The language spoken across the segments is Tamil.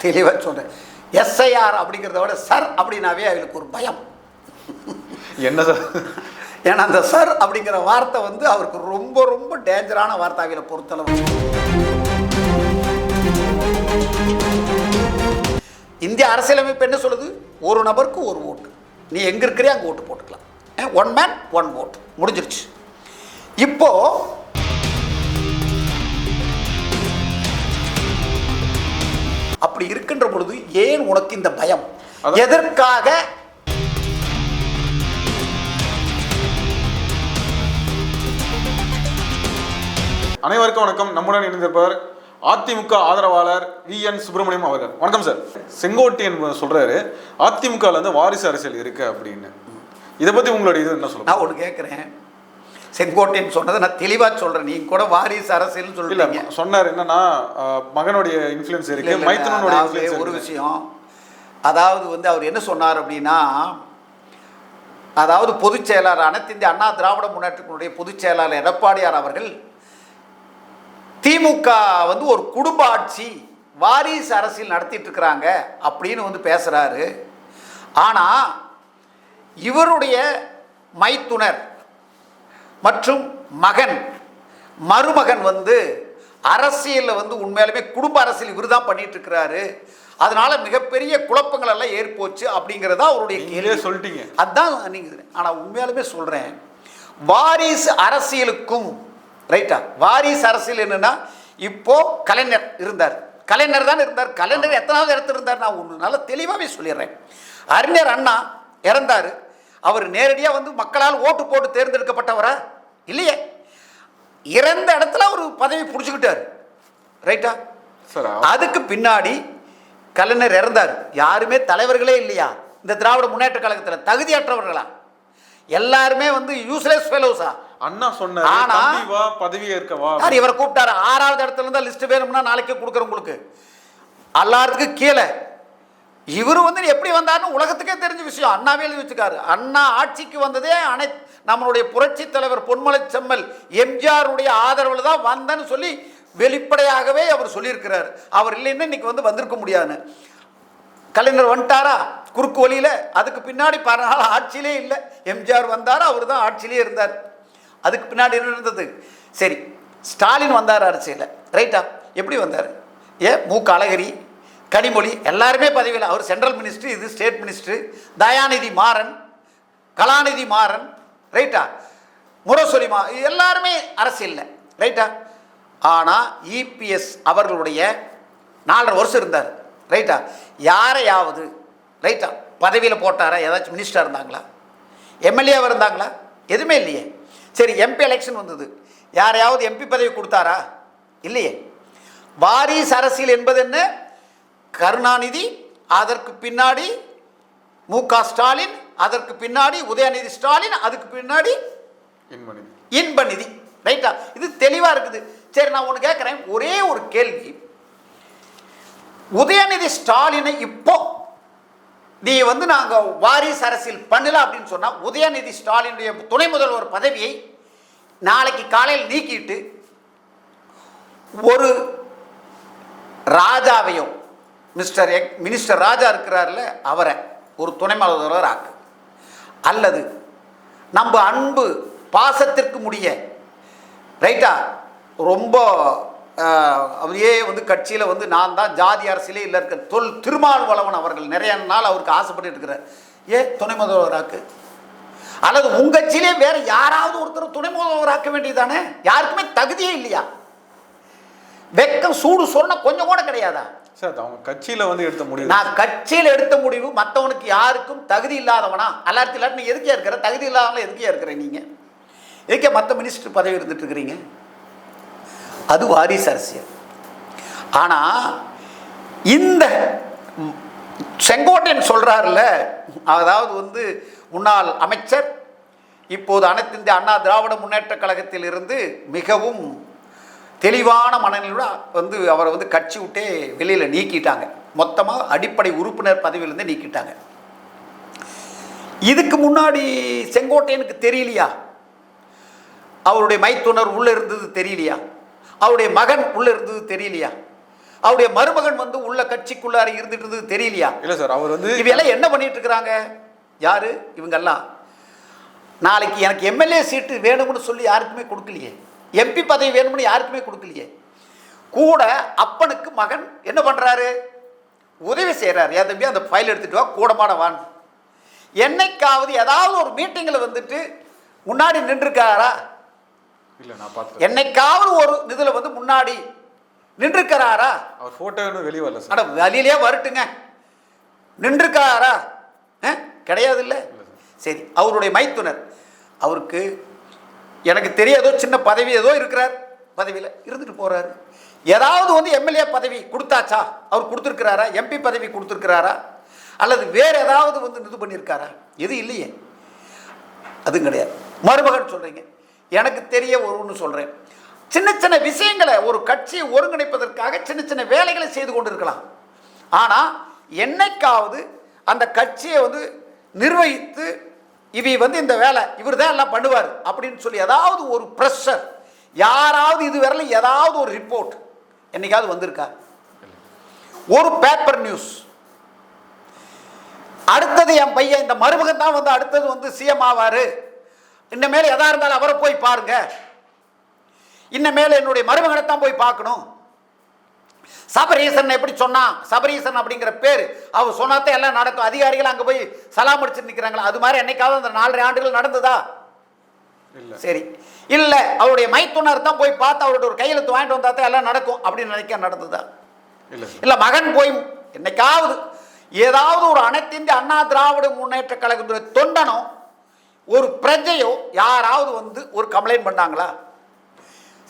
தெளிவாக சொல்கிறேன். எஸ்ஐஆர் அப்படிங்கிறத விட சார் அப்படின்னாவே அவங்களுக்கு ஒரு பயம். என்ன சார்? ஏன்னா அந்த சார் அப்படிங்கிற வார்த்தை வந்து அவருக்கு ரொம்ப ரொம்ப டேஞ்சரான வார்த்தை அவங்கள பொறுத்தளவு. இந்திய அரசியலமைப்பு என்ன சொல்லுது? ஒரு நபருக்கு ஒரு ஓட்டு. நீ எங்கே இருக்கிறியா அங்கே ஓட்டு போட்டுக்கலாம். ஒன் மேன் ஒன் ஓட் முடிஞ்சிருச்சு. இப்போ அப்படி இருக்கின்ற பொழுது ஏன் உனக்கு இந்த பயம்? எதற்காக? அனைவருக்கும் வணக்கம். நம்முடன் இணைந்திருப்பவர் அதிமுக ஆதரவாளர் VN சுப்பிரமணியம் அவர்கள். வணக்கம் சார். செங்கோட்டையன் சொல்றாரு அதிமுகவில் வந்து வாரிசு அரசியல் இருக்கு அப்படின்னு. இதை பத்தி உங்களுடைய இது என்ன சொல்லுங்க? நான் ஒன்று கேட்குறேன். செங்கோட்டையன் சொன்னதை நான் தெளிவாக சொல்கிறேன். நீங்கள் கூட வாரிசு அரசியல் சொல்லிല്ല. சொன்னார் என்னன்னா மகனுடைய இன்ஃப்ளூயன்ஸ் இருக்கு, மைத்துனனுடைய இன்ஃப்ளூயன்ஸ். ஒரு விஷயம், அதாவது வந்து அவர் என்ன சொன்னார் அப்படின்னா, அதாவது பொதுச் செயலாளர் அனைத்து இந்திய அண்ணா திராவிட முன்னேற்றத்தினுடைய பொதுச் செயலாளர் எடப்பாடியார் அவர்கள் திமுக வந்து ஒரு குடும்ப ஆட்சி வாரிசு அரசியல் நடத்திட்டு இருக்கிறாங்க அப்படின்னு வந்து பேசுகிறாரு. ஆனால் இவருடைய மைத்துனர் மற்றும் மகன் மருமகன் வந்து அரசியலில் வந்து உண்மையாலுமே குடும்ப அரசியல் இவர் தான் பண்ணிட்டு இருக்கிறாரு. அதனால மிகப்பெரிய குழப்பங்கள் எல்லாம் ஏற்போச்சு அப்படிங்கிறதா அவருடைய கேள்வி. சொல்லிட்டீங்க, அதுதான் நீங்கள். ஆனால் உண்மையாலுமே சொல்கிறேன், வாரிசு அரசியலுக்கும் ரைட்டா, வாரிசு அரசியல் என்னன்னா, இப்போ கலைஞர் இருந்தார், கலைஞர் தான் இருந்தார். கலைஞர் எத்தனாவது இடத்துல இருந்தார்? நான் ஒன்று நல்லா தெளிவாகவே சொல்லிடுறேன். அறிஞர் அண்ணா இறந்தார். அவர் நேரடியாக வந்து மக்களால் ஓட்டு போட்டு தேர்ந்தெடுக்கப்பட்டவரா? இல்லையே. இறந்த இடத்துல அவர் பதவி பிடிச்சிக்கிட்டார். ரைட்டா? அதுக்கு பின்னாடி கலைஞர் இறந்தார். யாருமே தலைவர்களே இல்லையா இந்த திராவிட முன்னேற்ற கழகத்தில்? தகுதியற்றவர்களா? எல்லாருமே வந்து யூஸ்லெஸ் ஃபெலோஸா? அண்ணா சொன்னார். ஆனா பதவி ஏற்கவா யார் இவரை கூப்பிட்டாரு? 6வது இடத்துல இருந்தா லிஸ்ட் வேணும்னா நாளைக்கே கொடுக்குறேன் உங்களுக்கு. எல்லாத்துக்கும் கீழே இவர் வந்து எப்படி வந்தாருன்னு உலகத்துக்கே தெரிஞ்ச விஷயம். அண்ணாவே எழுதி வச்சுக்காரு. அண்ணா ஆட்சிக்கு வந்ததே நம்மளுடைய புரட்சி தலைவர் பொன்மலை செம்மல் எம்ஜிஆருடைய ஆதரவில் தான் வந்தேன்னு சொல்லி வெளிப்படையாகவே அவர் சொல்லியிருக்கிறார். அவர் இல்லைன்னா இன்னைக்கு வந்து வந்திருக்க முடியாதுன்னு. கலைஞர் வந்துட்டாரா குறுக்கு வழியில்? அதுக்கு பின்னாடி 10 நாள் ஆட்சியிலே இல்லை. எம்ஜிஆர் வந்தார், அவர் தான் ஆட்சியிலே இருந்தார். அதுக்கு பின்னாடி என்ன இருந்தது? சரி, ஸ்டாலின் வந்தார் அரசியலில். ரைட்டா? எப்படி வந்தார்? மு க அழகிரி, கனிமொழி எல்லாருமே பதவியில். அவர் சென்ட்ரல் மினிஸ்டர், இது ஸ்டேட் மினிஸ்டர். தயாநிதி மாறன், கலாநிதி மாறன், ரைட்டா, முரசொலி எல்லாருமே அரசியலில். ரைட்டா? ஆனால் இபிஎஸ் அவர்களுடைய 4.5 வருஷம் இருந்தார். ரைட்டா? யாரையாவது ரைட்டா பதவியில் போட்டாரா? ஏதாச்சும் மினிஸ்டர் இருந்தாங்களா? எம்எல்ஏவாக இருந்தாங்களா? எதுவுமே இல்லையே. சரி, எம்பி எலெக்ஷன் வந்தது, யாரையாவது எம்பி பதவி கொடுத்தாரா? இல்லையே. வாரிசு அரசியல் என்பது என்ன? கருணாநிதி, அதற்கு பின்னாடி மு க ஸ்டாலின், அதற்கு பின்னாடி உதயநிதி ஸ்டாலின், அதுக்கு பின்னாடி இன்பநிதி. ரைட்டா? இது தெளிவாக இருக்குது. சரி, நான் ஒன்று கேட்குறேன், ஒரே ஒரு கேள்வி. உதயநிதி ஸ்டாலினை இப்போ நீ வந்து நாங்கள் வாரிசு அரசியல் பண்ணல அப்படின்னு சொன்னால், உதயநிதி ஸ்டாலினுடைய துணை முதல்வர் பதவியை நாளைக்கு காலையில் நீக்கிட்டு ஒரு ராஜாவையும் மினிஸ்டர் ராஜா இருக்கிறார்ல அவரை ஒரு துணை முதல்வர் ஆக்கு, அல்லது நம்ம அன்பு பாசத்திற்கு முடிய ரைட்டா ரொம்ப அவரே வந்து கட்சியில் வந்து நான் தான் ஜாதி அரசியலே இல்லை இருக்க திருமாவளவன் அவர்கள் நிறைய நாள் அவருக்கு ஆசைப்பட்டு இருக்கிறார். துணை முதல்வராக்கு, அல்லது உங்கள் கட்சியிலே வேற யாராவது ஒருத்தர் துணை முதல்வராக்க வேண்டியதானே? யாருக்குமே தகுதியே இல்லையா? வெக்கம் சூடு சொன்ன கொஞ்சம் கூட கிடையாதா? சார், அவங்க கட்சியில் வந்து எடுத்த முடிவு, நான் கட்சியில் எடுத்த முடிவு மற்றவனுக்கு யாருக்கும் தகுதி இல்லாதவனா? எல்லாத்தையும் இல்லாட்டி நீ எதுக்கே இருக்கிற? தகுதி இல்லாதவங்கள எதுக்கே இருக்கிற? நீங்கள் எதுக்கே மற்ற மினிஸ்டர் பதவி இருந்துட்டு இருக்கிறீங்க? அது வாரிசு அரசியல். ஆனால் இந்த செங்கோட்டையன் சொல்கிறார்ல, அதாவது வந்து முன்னாள் அமைச்சர், இப்போது அனைத்து இந்திய அண்ணா திராவிட முன்னேற்ற கழகத்தில் இருந்து மிகவும் தெளிவான மனநிலையோட வந்து அவரை வந்து கட்சி விட்டே வெளியில் நீக்கிட்டாங்க. மொத்தமாக அடிப்படை உறுப்பினர் பதவியிலேருந்து நீக்கிட்டாங்க. இதுக்கு முன்னாடி செங்கோட்டையனுக்கு தெரியலையா? அவருடைய மைத்துனர் உள்ளே இருந்தது தெரியலையா? அவருடைய மகன் உள்ளே இருந்தது தெரியலையா? அவருடைய மருமகன் வந்து உள்ள கட்சிக்குள்ளார இருந்துட்டு இருந்தது தெரியலையா? இல்ல சார், அவர் வந்து இவையெல்லாம் என்ன பண்ணிட்டு இருக்கிறாங்க? யாரு இவங்கெல்லாம்? நாளைக்கு எனக்கு எம்எல்ஏ சீட்டு வேணும்னு சொல்லி யாருக்குமே கொடுக்கலையே, எம்பி பதவி வேணும்னு யாருக்குமே கொடுக்கலையே. கூட அப்பனுக்கு மகன் என்ன பண்றாரு? உதவி செய்யறாரு. ஏன் தம்பி அந்த ஃபைல் எடுத்துட்டு வா, கூடமாட வான். என்னைக்காவது ஏதாவது ஒரு மீட்டிங்கில் வந்துட்டு முன்னாடி நின்றுருக்காரா? இல்ல, நான் பார்த்தேன். என்னைக்காவது ஒரு இதுல வந்து முன்னாடி நின்றுருக்கிறாரா? அவர் போட்டோ இன்னும் வெளியே வரல சார். அட வெளியிலே வரட்டுங்க. நின்றுருக்காரா? கிடையாது இல்லை. சரி, அவருடைய மைத்துனர், அவருக்கு எனக்கு தெரியாதோ சின்ன பதவி ஏதோ இருக்கிறார், பதவியில் இருந்துட்டு போறாரு. ஏதாவது வந்து எம்எல்ஏ பதவி கொடுத்தாச்சா? அவர் கொடுத்துருக்கிறாரா? எம்பி பதவி கொடுத்துருக்கிறாரா? அல்லது வேற ஏதாவது வந்து இது பண்ணியிருக்காரா? எது இல்லையே. அதுவும் கிடையாது. மருமகன் சொல்றீங்க, எனக்கு தெரிய ஒன்று சொல்றேன். சின்ன சின்ன விஷயங்களை ஒரு கட்சியை ஒருங்கிணைப்பதற்காக சின்ன சின்ன வேலைகளை செய்து கொண்டிருக்கலாம். ஆனால் என்னைக்காவது அந்த கட்சியை வந்து நிர்வகித்து இவை வந்து இந்த வேலை இவர் தான் எல்லாம் பண்ணுவார் அப்படின்னு சொல்லி ஏதாவது ஒரு ப்ரெஷர், யாராவது இதுவரையிலும் ஏதாவது ஒரு ரிப்போர்ட் என்னைக்காவது வந்திருக்கா? ஒரு பேப்பர் நியூஸ். அடுத்தது என் பையன் இந்த மருமகன் தான் வந்து அடுத்தது வந்து சிஎம் ஆவாரு, இன்னமேல எதா இருந்தாலும் அவரை போய் பாருங்க, இன்னமேல என்னுடைய மருமகனை தான் போய் பார்க்கணும். சபரீசன் எப்படி சொன்னான்? சபரீசன் அப்படிங்கிற பேர் அவர் சொன்னாதான் எல்லாம் நடக்கும். அதிகாரிகள் அங்கே போய் சலாம் அடிச்சுட்டு நிற்கிறாங்களா? அது மாதிரி என்னைக்காவது அந்த 4.5 ஆண்டுகள் நடந்ததா? சரி, இல்லை. அவருடைய மைத்துனர் தான் போய் பார்த்து அவருடைய ஒரு கையெழுத்து வாங்கிட்டு வந்தா தான் எல்லாம் நடக்கும் அப்படின்னு நினைக்க நடந்ததா? இல்லை. மகன் போய் என்னைக்காவது ஏதாவது ஒரு அனைத்து இந்திய அண்ணா திராவிட முன்னேற்ற கழகத்துடைய தொண்டனோ ஒரு பிரஜையோ யாராவது வந்து ஒரு கம்ப்ளைண்ட் பண்ணாங்களா?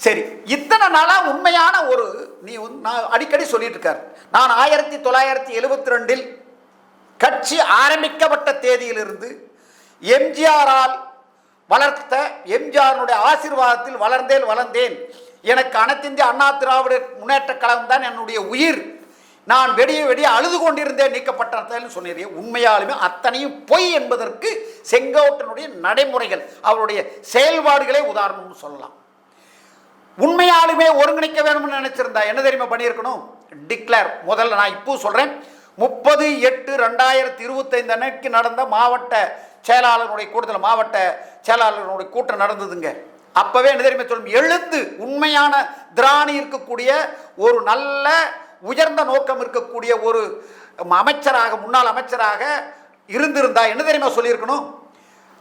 சரி, இத்தனை நாளா உண்மையான ஒரு நான் அடிக்கடி சொல்லிட்டு இருக்காரு. நான் 1972 கட்சி ஆரம்பிக்கப்பட்ட தேதியிலிருந்து எம்ஜிஆரால் வளர்த்த, எம்ஜிஆருடைய ஆசீர்வாதத்தில் வளர்ந்தேன். எனக்கு அனைத்து இந்திய அண்ணா திராவிட முன்னேற்ற கழகம் தான் என்னுடைய உயிர். நான் வெடிய அழுது கொண்டிருந்தேன் நீக்கப்பட்டேன்னு சொன்னீர்கள். உண்மையாலுமே அத்தனையும் பொய் என்பதற்கு செங்கோட்டனுடைய நடைமுறைகள், அவருடைய செயல்பாடுகளே உதாரணம்னு சொல்லலாம். உண்மையாலுமே ஒருங்கிணைக்க வேணும்னு நினைச்சிருந்தா என்ன தெரியுமா பண்ணியிருக்கணும்? டிக்ளேர். முதல்ல நான் இப்போ சொல்றேன், 30/8/2025 அன்னைக்கு நடந்த மாவட்ட செயலாளருடைய கூட்டத்தில், மாவட்ட செயலாளர்களுடைய கூட்டம் நடந்ததுங்க. அப்பவே என்ன தெரியுமா சொல்லும், எழுந்து உண்மையான திராணி இருக்கக்கூடிய ஒரு நல்ல உயர்ந்த நோக்கம் இருக்கக்கூடிய ஒரு அமைச்சராக, முன்னாள் அமைச்சராக இருந்திருந்தா என்ன தெரியுமா சொல்லியிருக்கணும்?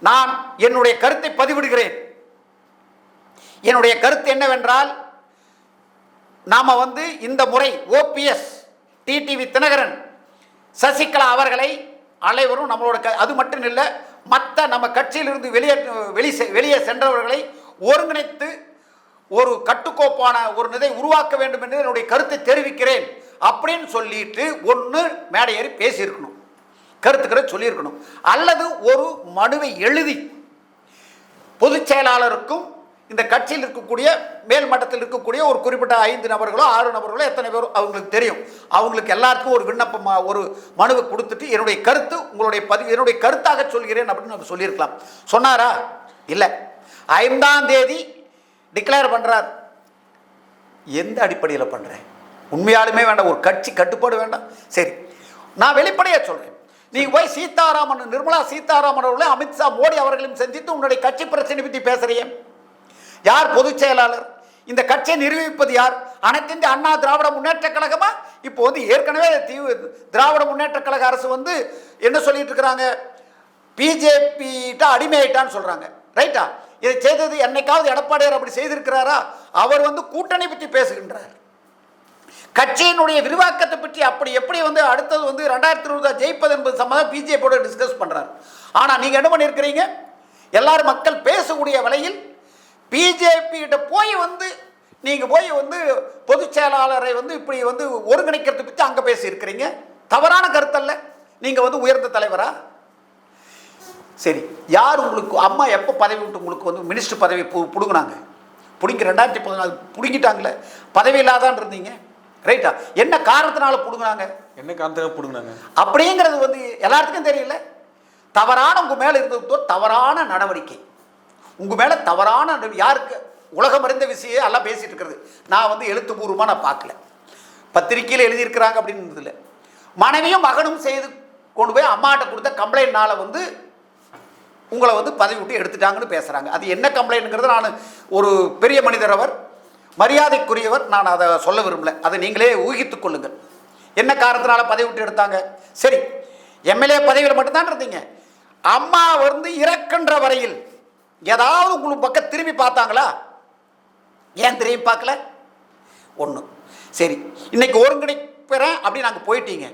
நான் என்னுடைய கருத்தை பதிவிடுகிறேன். என்னுடைய கருத்து என்னவென்றால், நாம வந்து இந்த முறை ஓபிஎஸ், டிடிவி தினகரன், சசிகலா அவர்களை அனைவரும் நம்மளோட அது மட்டும் இல்லை, மற்ற நம்ம கட்சியிலிருந்து வெளியே சென்றவர்களை ஒருங்கிணைத்து ஒரு கட்டுக்கோப்பான ஒரு நிலை உருவாக்க வேண்டும் என்று என்னுடைய கருத்தை தெரிவிக்கிறேன் அப்படின்னு சொல்லிட்டு ஒன்று மேடை ஏறி பேசியிருக்கணும், கருத்துக்களை சொல்லியிருக்கணும். அல்லது ஒரு மனுவை எழுதி பொதுச் செயலாளருக்கும் இந்த கட்சியில் இருக்கக்கூடிய மேல் மட்டத்தில் இருக்கக்கூடிய ஒரு குறிப்பிட்ட 5 நபர்களோ 6 நபர்களோ எத்தனை பேரோ அவங்களுக்கு தெரியும், அவங்களுக்கு எல்லாருக்கும் ஒரு விண்ணப்பம், ஒரு மனுவை கொடுத்துட்டு என்னுடைய கருத்து உங்களுடைய பதிவு என்னுடைய கருத்தாக சொல்கிறேன் அப்படின்னு நம்ம சொல்லியிருக்கலாம். சொன்னாரா? இல்லை. 5ஆம் தேதி டிக்ளேர் பண்றார். எந்த அடிப்படையில் பண்றேன்? உண்மையாலுமே வேண்டாம், ஒரு கட்சி கட்டுப்பாடு வேண்டாம். சரி, நான் வெளிப்படையா சொல்றேன், நீங்க போய் சீதாராமன், நிர்மலா சீதாராமன் அவர்களை அமித்ஷா மோடி அவர்களையும் சந்தித்து உன்னுடைய கட்சி பிரச்சனை பற்றி பேசுறீங்க. யார் பொதுச் செயலாளர்? இந்த கட்சியை நிர்வகிப்பது யார்? அனைத்து இந்திய அண்ணா திராவிட முன்னேற்ற கழகமா? இப்போ வந்து ஏற்கனவே திராவிட முன்னேற்ற கழக அரசு வந்து என்ன சொல்லிட்டு இருக்கிறாங்க, பிஜேபிட்ட அடிமையாயிட்டான்னு சொல்றாங்க. ரைட்டா? இதை செய்தது என்னைக்காவது எடப்பாடியார் அப்படி செய்திருக்கிறாரா? அவர் வந்து கூட்டணி பற்றி பேசுகின்றார், கட்சியினுடைய விரிவாக்கத்தை பற்றி. அப்படி எப்படி வந்து அடுத்தது வந்து 2020 ஜெயிப்பது என்பது சம்பந்தம் பிஜேபியோட டிஸ்கஸ் பண்றாரு. ஆனா நீங்க என்ன பண்ணியிருக்கிறீங்க, எல்லாரும் மக்கள் பேசக்கூடிய வகையில் பிஜேபி கிட்ட போய் வந்து நீங்க போய் வந்து பொதுச் செயலாளரை வந்து இப்படி வந்து ஒருங்கிணைக்கிறது பற்றி அங்க பேசி இருக்கிறீங்க. தவறான கருத்தல்ல, நீங்க வந்து உயர்ந்த தலைவரா? சரி, யார் உங்களுக்கு அம்மா எப்போ பதவி விட்டு உங்களுக்கு வந்து மினிஸ்டர் பதவி பிடுங்கினாங்க? பிடிங்க 2014 பிடுங்கிட்டாங்களே, பதவி இல்லாதான் இருந்தீங்க. ரைட்டா? என்ன காரணத்தினால பிடுங்கினாங்க? என்ன காரணத்தினால பிடுங்கினாங்க அப்படிங்கிறது வந்து எல்லாத்துக்கும் தெரியல. தவறான உங்க மேல இருந்தது தவறான நடவடிக்கை, உங்க மேல தவறான யாருக்கு உலகம் அறிந்த விஷயம் எல்லாம் பேசிட்டு இருக்கிறது. நான் வந்து எழுத்துப்பூர்வமாக நான் பார்க்கல. பத்திரிக்கையில் எழுதியிருக்கிறாங்க அப்படின்னு இல்லை. மனைவியும் மகனும் செய்து கொண்டு போய் அம்மாட்ட கொடுத்த கம்ப்ளைண்ட்னால வந்து உங்களை வந்து பதவி விட்டு எடுத்துட்டாங்கன்னு பேசுகிறாங்க. அது என்ன கம்ப்ளைண்ட்டுங்கிறது நான் ஒரு பெரிய மனிதர், அவர் மரியாதைக்குரியவர், நான் அதை சொல்ல விரும்பல, அதை நீங்களே ஊகித்துக் கொள்ளுங்கள். என்ன காரணத்தினால பதவி விட்டு எடுத்தாங்க? சரி, எம்எல்ஏ பதவியில் மட்டும்தான் இருந்தீங்க. அம்மா வந்து இறக்கின்ற வரையில் ஏதாவது உங்களுக்கு பக்கம் திரும்பி பார்த்தாங்களா? ஏன் திரும்பி பார்க்கல? ஒன்று. சரி, இன்னைக்கு ஒருங்கிணைக்கிறேன் அப்படி நாங்கள் போயிட்டீங்க.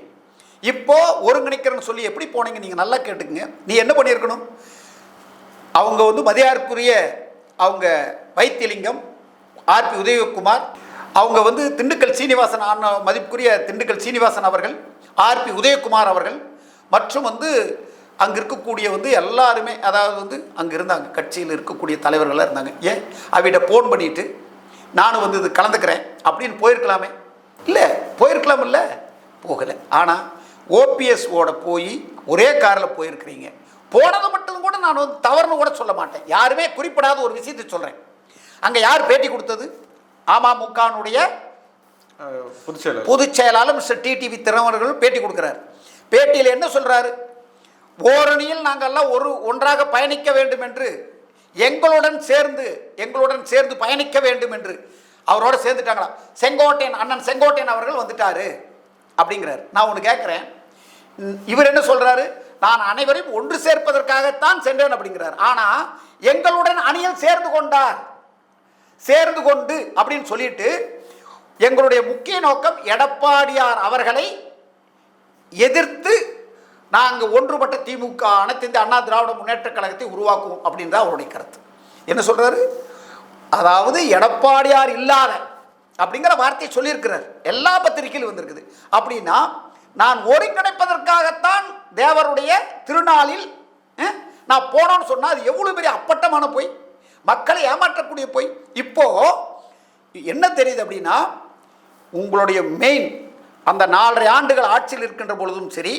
இப்போ ஒருங்கிணைக்கிறேன்னு சொல்லி எப்படி போனீங்க? நீங்கள் நல்லா கேட்டுக்குங்க. நீ என்ன பண்ணியிருக்கணும்? அவங்க வந்து மதியாருக்குரிய அவங்க வைத்தியலிங்கம், ஆர்பி உதயகுமார், அவங்க வந்து திண்டுக்கல் சீனிவாசன், மதிப்புக்குரிய திண்டுக்கல் சீனிவாசன் அவர்கள், ஆர்பி உதயகுமார் அவர்கள் மற்றும் வந்து அங்கே இருக்கக்கூடிய வந்து எல்லாருமே, அதாவது வந்து அங்கே இருந்தாங்க, கட்சியில் இருக்கக்கூடிய தலைவர்களாக இருந்தாங்க. ஏன் அவகிட்ட ஃபோன் பண்ணிவிட்டு நானும் வந்து இது கலந்துக்கிறேன் அப்படின்னு போயிருக்கலாமே? இல்லை, போயிருக்கலாம் இல்லை, போகலை. ஆனால் ஓபிஎஸ்ஓட போய் ஒரே காரில் போயிருக்கிறீங்க. போனது மட்டும் கூட நான் வந்து தவறுன்னு கூட சொல்ல மாட்டேன். யாருமே குறிப்பிடாத ஒரு விஷயத்தை சொல்கிறேன். அங்கே யார் பேட்டி கொடுத்தது? அமமுகனுடைய பொதுச் செயலாளர் மிஸ்டர் டிடிவி தினகரன் பேட்டி கொடுக்குறார். பேட்டியில் என்ன சொல்கிறாரு? ஓரணியில் நாங்கள்லாம் ஒன்றாக பயணிக்க வேண்டும் என்று, எங்களுடன் சேர்ந்து பயணிக்க வேண்டும் என்று அவரோட சேர்ந்துட்டாங்களா? அண்ணன் செங்கோட்டையன் அவர்கள் வந்துட்டாரு அப்படிங்கிறார். நான் ஒன்று கேட்குறேன், இவர் என்ன சொல்கிறாரு? நான் அனைவரையும் ஒன்று சேர்ப்பதற்காகத்தான் சென்றேன் அப்படிங்கிறார். ஆனால் எங்களுடன் அணியில் சேர்ந்து கொண்டு அப்படின்னு சொல்லிட்டு, எங்களுடைய முக்கிய நோக்கம் எடப்பாடியார் அவர்களை எதிர்த்து நாங்கள் ஒன்றுபட்ட திமுக, அனைத்து இந்திய அண்ணா திராவிட முன்னேற்ற கழகத்தை உருவாக்குவோம் அப்படின்னு தான் அவருடைய கருத்து. என்ன சொல்றாரு? அதாவது எடப்பாடியார் இல்லாத அப்படிங்கிற வார்த்தையை சொல்லியிருக்கிறார். எல்லா பத்திரிகையிலும் வந்திருக்குது. அப்படின்னா நான் ஒருங்கிணைப்பதற்காகத்தான் தேவருடைய திருநாளில் நான் போனோன்னு சொன்னால் அது எவ்வளோ பெரிய அப்பட்டமான பொய், மக்களை ஏமாற்றக்கூடிய பொய். இப்போ என்ன தெரியுது அப்படின்னா, உங்களுடைய மெயின் அந்த 4.5 ஆண்டுகள் ஆட்சியில் இருக்கின்ற பொழுதும் சரி,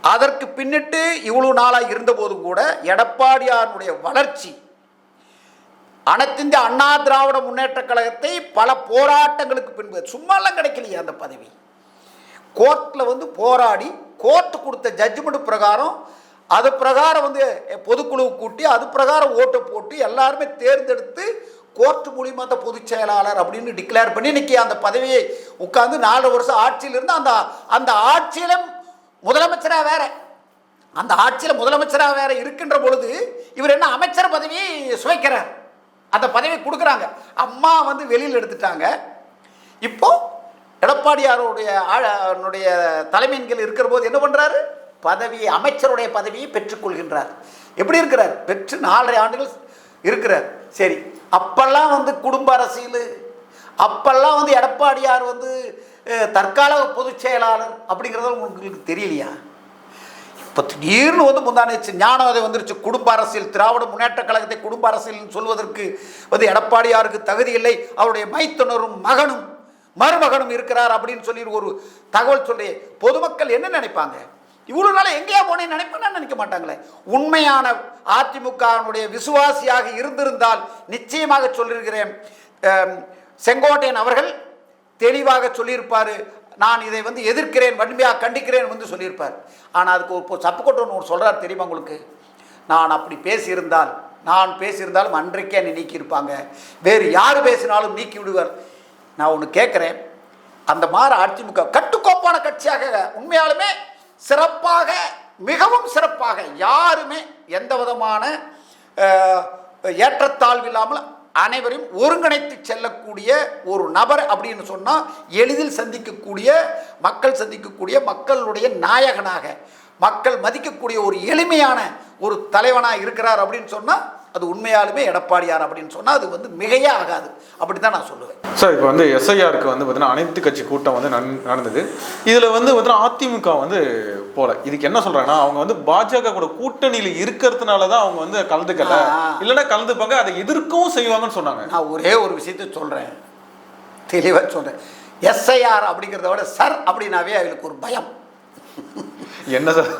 அதற்கு பின்னிட்டு இவ்வளவு நாளாக இருந்த போதும் கூட எடப்பாடியாருடைய வளர்ச்சி, அனைத்து இந்திய அண்ணா திராவிட முன்னேற்ற கழகத்தை பல போராட்டங்களுக்கு பின்பு, சும்மாலாம் கிடைக்கலையே அந்த பதவி. கோர்ட்டில் வந்து போராடி கோர்ட்டு கொடுத்த ஜட்ஜ்மெண்ட் பிரகாரம், அது பிரகாரம் வந்து பொதுக்குழு கூட்டி அது பிரகாரம் ஓட்டை போட்டு எல்லாருமே தேர்ந்தெடுத்து கோர்ட்டு மூலியமாக அந்த பொதுச் செயலாளர் அப்படின்னு டிக்ளேர் பண்ணி இன்னைக்கு அந்த பதவியை உட்கார்ந்து 4 வருஷம் ஆட்சியில் இருந்து அந்த ஆட்சியில முதலமைச்சராக வேற, அந்த ஆட்சியில் முதலமைச்சராக வேற இருக்கின்ற பொழுது இவர் என்ன அமைச்சர் பதவியை சுவைக்கிறார், அந்த பதவியை கொடுக்குறாங்க. அம்மா வந்து வெளியில் எடுத்துட்டாங்க. இப்போ எடப்பாடியாருடைய தலைமையின் கீழ் இருக்கிற போது என்ன பண்ணுறாரு? பதவியை, அமைச்சருடைய பதவியை பெற்றுக்கொள்கின்றார். எப்படி இருக்கிறார்? பெற்று 4.5 ஆண்டுகள் இருக்கிறார். சரி, அப்பெல்லாம் வந்து குடும்ப அரசியல், அப்பெல்லாம் வந்து எடப்பாடியார் வந்து தற்கால பொதுச் செயலாளர் அப்படிங்கிறது உங்களுக்கு தெரியலையா? இப்போ திடீர்னு வந்து முந்தானேச்சு ஞானோதயம் வந்துருச்சு. குடும்ப அரசியல், திராவிட முன்னேற்ற கழகத்தை குடும்ப அரசியல் சொல்வதற்கு வந்து எடப்பாடியாருக்கு தகுதி இல்லை, அவருடைய மைத்துனரும் மகனும் மருமகனும் இருக்கிறார் அப்படின்னு சொல்லி ஒரு தகவல் சொல்லி பொதுமக்கள் என்ன நினைப்பாங்க? இவ்வளவு நாள் எங்கேயா போனேன்னு நினைக்க மாட்டாங்களே. உண்மையான அதிமுகனுடைய விசுவாசியாக இருந்திருந்தால் நிச்சயமாக சொல்லியிருக்கிறேன், செங்கோட்டையன் அவர்கள் தெளிவாக சொல்லியிருப்பார், நான் இதை வந்து எதிர்க்கிறேன், வன்மையாக கண்டிக்கிறேன் வந்து சொல்லியிருப்பார். ஆனால் அதுக்கு ஒரு சப்புக்கொட்டன்னு ஒரு சொல்கிறார் தெரியுமா உங்களுக்கு? நான் அப்படி பேசியிருந்தாலும் அன்றைக்கே நீக்கியிருப்பாங்க, வேறு யார் பேசினாலும் நீக்கி விடுவார். நான் ஒன்று கேட்குறேன், அந்த மாதிரி அதிமுக கட்டுக்கோப்பான கட்சியாக உண்மையாலுமே சிறப்பாக, மிகவும் சிறப்பாக, யாருமே எந்த விதமான ஏற்றத்தாழ்வு இல்லாமல் அனைவரையும் ஒருங்கிணைத்து செல்லக்கூடிய ஒரு நபர் அப்படின்னு சொன்னால், எளிதில் சந்திக்கக்கூடிய, மக்கள் சந்திக்கக்கூடிய, மக்களுடைய நாயகனாக, மக்கள் மதிக்கக்கூடிய ஒரு எளிமையான ஒரு தலைவனாக இருக்கிறார் அப்படின்னு சொன்னால் அது உண்மையாலுமே எடப்பாடியார் அப்படின்னு சொன்னால் அது வந்து மிகையே ஆகாது. அப்படி தான் நான் சொல்லுவேன். சார், இப்போ வந்து எஸ்ஐஆருக்கு வந்து பார்த்தீங்கன்னா அனைத்து கட்சி கூட்டம் வந்து நடந்தது. இதில் வந்து பார்த்தீங்கன்னா அதிமுக வந்து போல, இதுக்கு என்ன சொல்கிறாங்கன்னா, அவங்க வந்து பாஜக கூட கூட்டணியில் இருக்கிறதுனால தான் அவங்க வந்து கலந்துக்கல, இல்லைன்னா கலந்துப்பாங்க, அதை எதிர்க்கவும் செய்வாங்கன்னு சொன்னாங்க. நான் ஒரே ஒரு விஷயத்த சொல்கிறேன், தெளிவாக சொல்கிறேன். எஸ்ஐஆர் அப்படிங்கிறத விட சார் அப்படின்னாவே அவங்களுக்கு ஒரு பயம். என்ன சார்?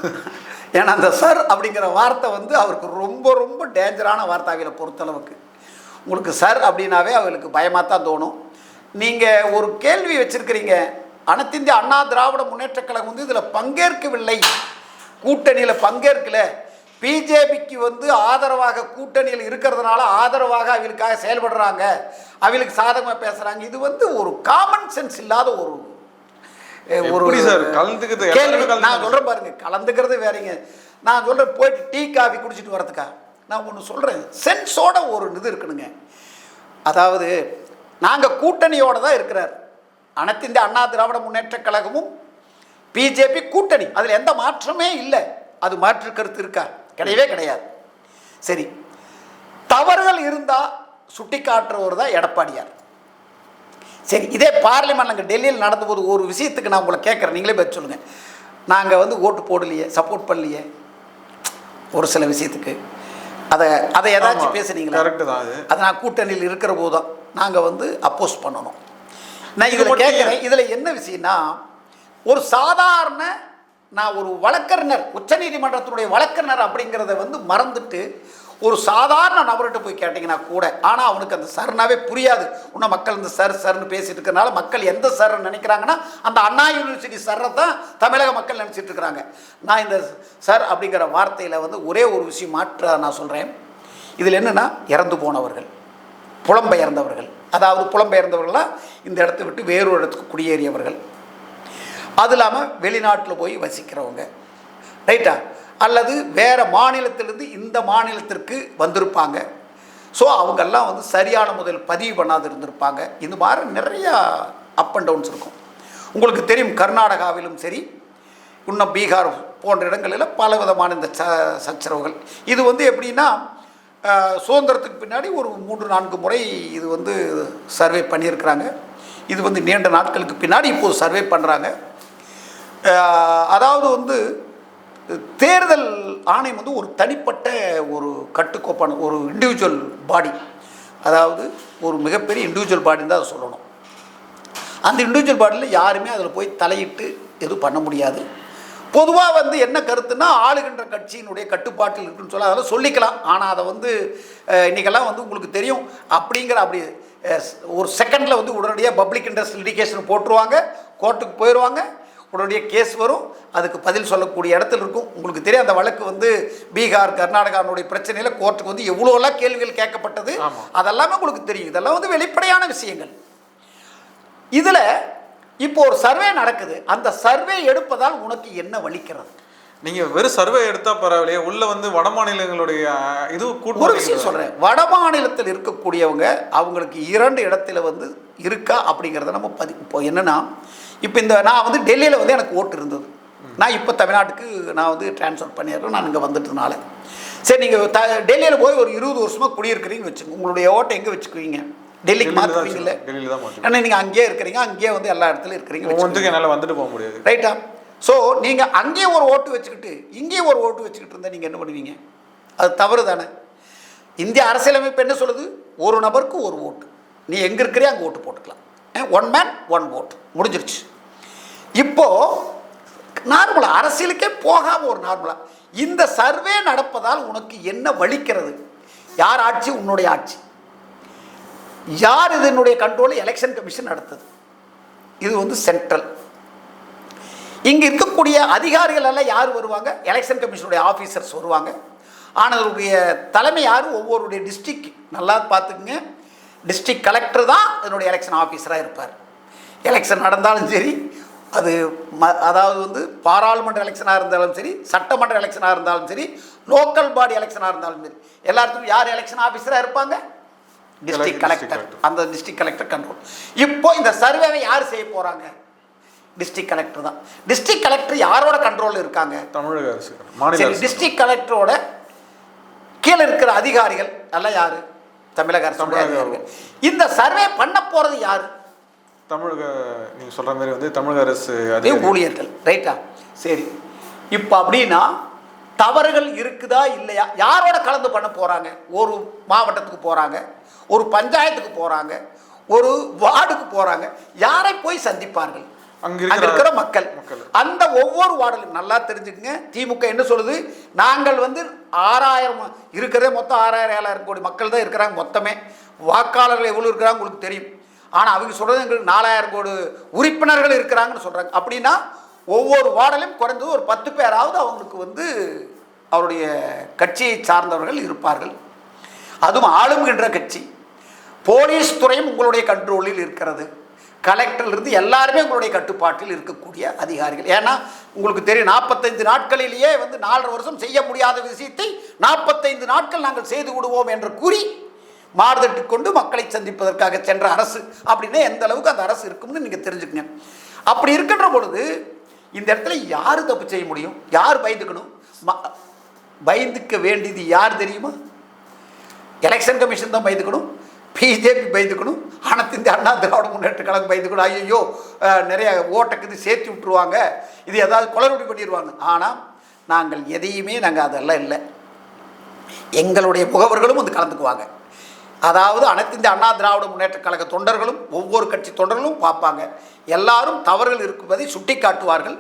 ஏன்னா அந்த சார் அப்படிங்கிற வார்த்தை வந்து அவருக்கு ரொம்ப ரொம்ப டேஞ்சரான வார்த்தை அவங்களை பொறுத்தளவுக்கு. உங்களுக்கு சார் அப்படின்னாவே அவங்களுக்கு பயமாக தான் தோணும். நீங்கள் ஒரு கேள்வி வச்சிருக்கிறீங்க. அனைத்து இந்திய அண்ணா திராவிட முன்னேற்ற கழகம் வந்து இதில் பங்கேற்கவில்லை, கூட்டணியில் பங்கேற்கல, பிஜேபிக்கு வந்து ஆதரவாக கூட்டணியில் இருக்கிறதுனால ஆதரவாக அவங்களுக்காக செயல்படுறாங்க, அவங்களுக்கு சாதகமாக பேசுகிறாங்க. இது வந்து ஒரு காமன் சென்ஸ் இல்லாத ஒரு கேள்வி. நான் சொல்கிறேன் பாருங்க, கலந்துக்கிறது வேறங்க. நான் சொல்கிறேன் போயிட்டு டீ காஃபி குடிச்சிட்டு வரதுக்கா? நான் ஒன்று சொல்கிறேன், சென்ஸோட ஒரு இது இருக்கணுங்க. அதாவது நாங்கள் கூட்டணியோடு தான் இருக்கிறார் அனைத்து இந்திய அண்ணா திராவிட முன்னேற்ற கழகமும் பிஜேபி கூட்டணி, அதில் எந்த மாற்றமே இல்லை. அது மாற்று கருத்து இருக்கா? கிடையவே கிடையாது. சரி, தவறுகள் இருந்தால் சுட்டி காட்டுறவர் தான் எடப்பாடியார். சரி, இதே பார்லிமெண்ட் அங்கே டெல்லியில் நடந்தபோது ஒரு விஷயத்துக்கு நான் உங்களை கேட்குறேன், நீங்களே பதில் சொல்லுங்கள். நாங்கள் வந்து ஓட்டு போடலையே, சப்போர்ட் பண்ணலையே ஒரு சில விஷயத்துக்கு, அதை ஏதாச்சும் பேசுனீங்களா? கரெக்டு தான். அது நான் கூட்டணியில் இருக்கிற போது தான் நாங்கள் வந்து அப்போஸ் பண்ணணும். நான் இதில் கேட்குறேன், இதில் என்ன விஷயம்னா, ஒரு சாதாரண நான் ஒரு வழக்கறிஞர், உச்சநீதிமன்றத்தினுடைய வழக்கறிஞர் அப்படிங்கிறத வந்து மறந்துட்டு ஒரு சாதாரண நபர்கிட்ட போய் கேட்டிங்கன்னா கூட, ஆனால் அவனுக்கு அந்த சர்னாவே புரியாது. இன்னும் மக்கள் இந்த சர்ன்னு பேசிட்டு இருக்கிறனால மக்கள் எந்த சர்ன்னு நினைக்கிறாங்கன்னா அந்த அண்ணா யூனிவர்சிட்டி சர்ரை தான் தமிழக மக்கள் நினச்சிட்டு இருக்கிறாங்க. நான் இந்த சர் அப்படிங்கிற வார்த்தையில் வந்து ஒரே ஒரு விஷயம் மாற்ற நான் சொல்கிறேன். இதில் என்னென்னா, இறந்து போனவர்கள், புலம்பெயர்ந்தவர்கள், அதாவது புலம்பெயர்ந்தவர்களாக இந்த இடத்த விட்டு வேறொரு இடத்துக்கு குடியேறியவர்கள், அது இல்லாமல் வெளிநாட்டில் போய் வசிக்கிறவங்க, ரைட்டா, அல்லது வேறு மாநிலத்திலிருந்து இந்த மாநிலத்திற்கு வந்திருப்பாங்க. ஸோ அவங்கெல்லாம் வந்து சரியான முதல் பதிவு பண்ணாது இருந்திருப்பாங்க. இந்த மாதிரி நிறையா அப் அண்ட் டவுன்ஸ் இருக்கும். உங்களுக்கு தெரியும், கர்நாடகாவிலும் சரி, இன்னும் பீகார் போன்ற இடங்களில் பல விதமான இந்த சச்சரவுகள். இது வந்து எப்படின்னா, சுதந்திரத்துக்கு பின்னாடி ஒரு 3-4 முறை இது வந்து சர்வே பண்ணியிருக்கிறாங்க. இது வந்து நீண்ட நாட்களுக்கு பின்னாடி இப்போது சர்வே பண்ணுறாங்க. அதாவது வந்து தேர்தல் ஆணையம் வந்து ஒரு தனிப்பட்ட ஒரு கட்டுக்கோப்பான ஒரு இண்டிவிஜுவல் பாடி, அதாவது ஒரு மிகப்பெரிய இண்டிவிஜுவல் பாடின்னு தான் அதை சொல்லணும். அந்த இண்டிவிஜுவல் பாடியில் யாருமே அதில் போய் தலையிட்டு எதுவும் பண்ண முடியாது. பொதுவாக வந்து என்ன கருத்துன்னா, ஆளுகின்ற கட்சியினுடைய கட்டுப்பாட்டில் இருக்குன்னு சொல்ல அதெல்லாம் சொல்லிக்கலாம். ஆனால் அதை வந்து இன்றைக்கெல்லாம் வந்து உங்களுக்கு தெரியும், அப்படி ஒரு செகண்டில் வந்து உடனடியாக பப்ளிக் இன்ட்ரெஸ்ட் லிட்டிகேஷன் போட்டுருவாங்க, கோர்ட்டுக்கு போயிடுவாங்க, உடனடியாக கேஸ் வரும், அதுக்கு பதில் சொல்லக்கூடிய இடத்துல இருக்கும். உங்களுக்கு தெரியும், அந்த வழக்கு வந்து பீகார் கர்நாடகாவுடைய பிரச்சனையில் கோர்ட்டுக்கு வந்து எவ்வளோலாம் கேள்விகள் கேட்கப்பட்டது, அதெல்லாமே உங்களுக்கு தெரியும். இதெல்லாம் வந்து வெளிப்படையான விஷயங்கள். இதில் இப்போ ஒரு சர்வே நடக்குது, அந்த சர்வே எடுப்பதால் உனக்கு என்ன வலிக்கிறது? நீங்கள் வெறும் சர்வே எடுத்தால் பரவாயில்லையே, உள்ள வந்து வட மாநிலங்களுடைய இது ஒரு விஷயம் சொல்கிறேன். வட மாநிலத்தில் இருக்கக்கூடியவங்க அவங்களுக்கு 2 இடத்துல வந்து இருக்கா அப்படிங்கிறத நம்ம இப்போ என்னென்னா, இப்போ இந்த நான் வந்து டெல்லியில் வந்து எனக்கு ஓட்டு இருந்தது, நான் இப்போ தமிழ்நாட்டுக்கு நான் வந்து ட்ரான்ஸ்ஃபர் பண்ணிடுறேன், நான் இங்கே வந்துட்டதுனால. சரி, நீங்கள் டெல்லியில் போய் ஒரு 20 வருஷமாக குடியிருக்கிறீங்கன்னு வச்சுக்கோங்க, உங்களுடைய ஓட்டை எங்கே வச்சுக்குவீங்க? டெல்லிக்கு மாற்றுவீங்கல்ல? டெல்லியில் தான் மாற்றுவீங்க. ஏன்னா நீங்கள் அங்கேயே இருக்கிறீங்க, அங்கேயே வந்து எல்லா இடத்துலையும் இருக்கிறீங்க, என்னால் வந்துட்டு போக முடியாது, ரைட்டா? ஸோ நீங்கள் அங்கேயே ஒரு ஓட்டு வச்சுக்கிட்டு இங்கேயும் ஒரு ஓட்டு வச்சுக்கிட்டு இருந்தால் நீங்கள் என்ன பண்ணுவீங்க? அது தவறு தானே? இந்திய அரசியலமைப்பு என்ன சொல்லுது? ஒரு நபருக்கு ஒரு ஓட்டு, நீ எங்கே இருக்கிறே அங்கே ஓட்டு போட்டுக்கலாம். 1 man 1 vote முடிஞ்சிருச்சு. இப்போது நார்மலாக அரசியலுக்கே போகாமல் ஒரு நார்மலாக இந்த சர்வே நடப்பதால் உனக்கு என்ன வலிக்கிறது? யார் ஆட்சி? உன்னுடைய ஆட்சி. யார் இதனுடைய கண்ட்ரோல்? எலெக்ஷன் கமிஷன் நடத்துது. இது வந்து சென்ட்ரல். இங்கே இருக்கக்கூடிய அதிகாரிகள் எல்லாம் யார் வருவாங்க? எலெக்ஷன் கமிஷனுடைய ஆஃபீஸர்ஸ் வருவாங்க. ஆனால் அதனுடைய தலைமை யார்? ஒவ்வொருடைய டிஸ்ட்ரிக்ட், நல்லா பார்த்துக்குங்க, டிஸ்ட்ரிக்ட் கலெக்டர் தான் இதனுடைய எலெக்ஷன் ஆஃபீஸராக இருப்பார். எலெக்ஷன் நடந்தாலும் சரி, அது அதாவது வந்து பாராளுமன்ற எலெக்ஷனாக இருந்தாலும் சரி, சட்டமன்ற எலெக்ஷனாக இருந்தாலும் சரி, லோக்கல் பாடி எலெக்ஷனாக இருந்தாலும் சரி, எல்லாத்துக்கும் யார் எலெக்ஷன் ஆஃபீஸராக இருப்பாங்க? District collector. அந்த டிஸ்ட்ரிக்ட் கலெக்டர் கண்ட்ரோல். இப்போ இந்த சர்வேவை யார் செய்ய போகிறாங்க? டிஸ்ட்ரிக்ட் கலெக்டர் தான். டிஸ்ட்ரிக்ட் கலெக்டர் யாரோட கண்ட்ரோல் இருக்காங்க? தமிழக அரசு. டிஸ்ட்ரிக்ட் கலெக்டரோட கீழே இருக்கிற அதிகாரிகள் எல்லாம் யாரு? தமிழக அரசு அதிகாரிகள். இந்த சர்வே பண்ண போறது யாரு? தமிழக, நீங்க சொல்ற மாதிரி வந்து தமிழக அரசு ஊழியர்கள், ரைட்டா? சரி, இப்போ அப்படின்னா தவறுகள் இருக்குதா இல்லையா? யாரோட கலந்து பண்ண போறாங்க? ஒரு மாவட்டத்துக்கு போறாங்க, ஒரு பஞ்சாயத்துக்கு போறாங்க, ஒரு வார்டுக்கு போறாங்க. யாரை போய் சந்திப்பார்கள்? அங்க இருக்கிற மக்கள். அந்த ஒவ்வொரு வார்டிலும் நல்லா தெரிஞ்சுக்கங்க, திமுக என்ன சொல்லுது? நாங்கள் வந்து 6000 இருக்கிறதே மொத்தம் 6000-7000 கோடி மக்கள் தான் இருக்கிறாங்க மொத்தமே. வாக்காளர்கள் எவ்வளவு இருக்கிறாங்க உங்களுக்கு தெரியும். ஆனால் அவங்க சொல்கிறது எங்களுக்கு 4000 கோடி உறுப்பினர்கள் இருக்கிறாங்கன்னு சொல்கிறாங்க. அப்படின்னா ஒவ்வொரு வார்டிலும் குறைந்தது ஒரு 10 பேராவது அவங்களுக்கு வந்து அவருடைய கட்சியை சார்ந்தவர்கள் இருப்பார்கள். அதுவும் ஆளுகின்ற கட்சி. போலீஸ் துறையும் உங்களுடைய கண்ட்ரோலில் இருக்கிறது. கலெக்டர்லேருந்து எல்லாருமே உங்களுடைய கட்டுப்பாட்டில் இருக்கக்கூடிய அதிகாரிகள். ஏன்னா உங்களுக்கு தெரியும் 45 நாட்களிலேயே வந்து 4.5 வருஷம் செய்ய முடியாத விஷயத்தை 45 நாட்கள் நாங்கள் செய்து விடுவோம் என்று கூறி மாறுதட்டு கொண்டு மக்களை சந்திப்பதற்காக சென்ற அரசு அப்படின்னா எந்த அளவுக்கு அந்த அரசு இருக்கும்னு நீங்கள் தெரிஞ்சுக்கங்க. அப்படி இருக்கின்ற பொழுது இந்த இடத்துல யார் தப்பு செய்ய முடியும்? யார் பயந்துக்கணும்? பயந்துக்க வேண்டியது யார் தெரியுமா? எலெக்ஷன் கமிஷன் தான் பயந்துக்கணும், பிஜேபி பயந்துக்கணும், அனைத்து இந்திய அண்ணா திராவிட முன்னேற்ற கழகம் பயந்துக்கணும். ஐயோ நிறைய ஓட்டக்குது சேர்த்து விட்டுருவாங்க, இது ஏதாவது குளறுபடி பண்ணிடுவாங்க. ஆனால் நாங்கள் எதையுமே அதெல்லாம் இல்லை. எங்களுடைய முகவர்களும் வந்து கலந்துக்குவாங்க. அதாவது அனைத்து இந்திய அண்ணா திராவிட முன்னேற்ற கழக தொண்டர்களும் ஒவ்வொரு கட்சி தொண்டர்களும் பார்ப்பாங்க. எல்லாரும் தவறுகள் இருப்பதை சுட்டி காட்டுவார்கள்.